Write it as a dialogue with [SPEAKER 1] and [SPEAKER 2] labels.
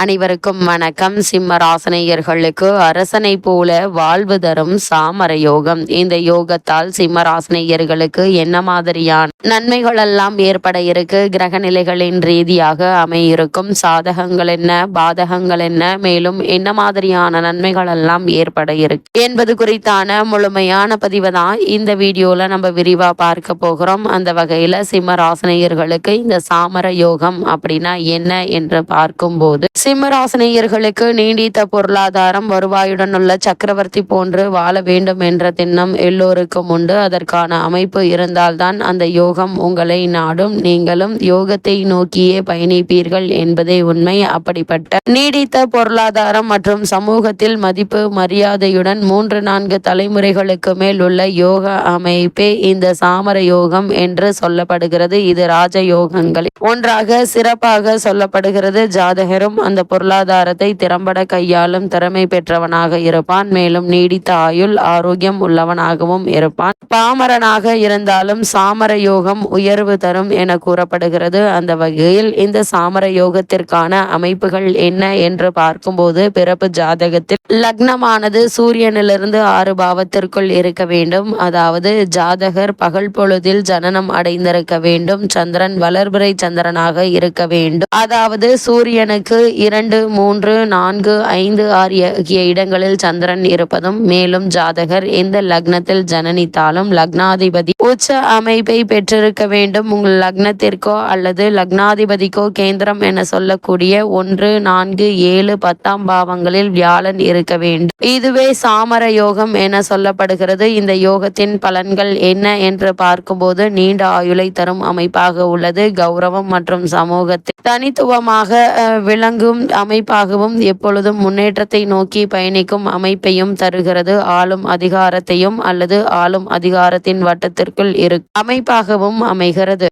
[SPEAKER 1] அனைவருக்கும் வணக்கம். சிம்ம ராசினியர்களுக்கு அரசனை போல வாழ்வு தரும் சாமர யோகம். இந்த யோகத்தால் சிம்ம ராசினியர்களுக்கு என்ன மாதிரியான நன்மைகள் எல்லாம் ஏற்பட இருக்கு, கிரக நிலைகளின் ரீதியாக அமையிருக்கும் சாதகங்கள் என்ன, பாதகங்கள் என்ன, மேலும் என்ன மாதிரியான நன்மைகள் எல்லாம் ஏற்பட இருக்கு என்பது குறித்தான முழுமையான பதிவை தான் இந்த வீடியோல நம்ம விரிவா பார்க்க போகிறோம். அந்த வகையில சிம்ம ராசினியர்களுக்கு இந்த சாமர யோகம் அப்படின்னா என்ன என்று பார்க்கும்போது, சிம்மராசினியர்களுக்கு நீடித்த பொருளாதாரம், வருவாயுடன் உள்ள சக்கரவர்த்தி போன்று வாழ வேண்டும் என்ற திண்ணம் எல்லோருக்கும் உண்டு. அதற்கான அமைப்பு இருந்தால்தான் அந்த யோகம் உங்களை நாடும். நீங்களும் யோகத்தை நோக்கியே பயணிப்பீர்கள் என்பதே உண்மை. அப்படிப்பட்ட நீடித்த பொருளாதாரம் மற்றும் சமூகத்தில் மதிப்பு மரியாதையுடன் 3-4 தலைமுறைகளுக்கு மேல் உள்ள யோக அமைப்பே இந்த சாமர யோகம் என்று சொல்லப்படுகிறது. இது ராஜ யோகங்களில் ஒன்றாக சிறப்பாக சொல்லப்படுகிறது. ஜாதகரும் அந்த பொருளாதாரத்தை திறம்பட கையாளும் திறமை பெற்றவனாக இருப்பான். மேலும் நீடித்த ஆயுள், ஆரோக்கியம் உள்ளவனாகவும் இருப்பான். பாமரனாக இருந்தாலும் சாமர யோகம் உயர்வு தரும் என கூறப்படுகிறது. அந்த வகையில் இந்த சாமர யோகத்திற்கான அமைப்புகள் என்ன என்று பார்க்கும்போது, பிறப்பு ஜாதகத்தில் லக்னமானது சூரியனிலிருந்து 6 பாவத்திற்குள் இருக்க வேண்டும். அதாவது ஜாதகர் பகல் பொழுதில் ஜனனம் அடைந்திருக்க வேண்டும். சந்திரன் வளர்பிறை சந்திரனாக இருக்க வேண்டும். அதாவது சூரியனுக்கு 2, 3, 4, 5, 6 ஆகிய இடங்களில் சந்திரன் இருப்பதும், மேலும் ஜாதகர் எந்த லக்னத்தில் ஜனனித்தாலும் லக்னாதிபதி உச்ச அமைப்பை பெற்றிருக்க வேண்டும். உங்கள் லக்னத்திற்கோ அல்லது லக்னாதிபதிக்கோ கேந்திரம் என சொல்லக்கூடிய 1, 4, 7, 10ஆம் பாவங்களில் வியாழன் இருக்க வேண்டும். இதுவே சாமர யோகம் என சொல்லப்படுகிறது. இந்த யோகத்தின் பலன்கள் என்ன என்று பார்க்கும்போது, நீண்ட ஆயுளை தரும் அமைப்பாக உள்ளது. கௌரவம் மற்றும் சமூகத்தில் தனித்துவமாக விளங்கும் அமைப்பாகவும் எப்பொழுதும் முன்னேற்றத்தை நோக்கி பயணிக்கும் அமைப்பையும் தருகிறது. ஆளும் அதிகாரத்தையும் அல்லது ஆளும் அதிகாரத்தின் வட்டத்திற்குள் இருக்கும் அமைப்பாகவும் அமைகிறது.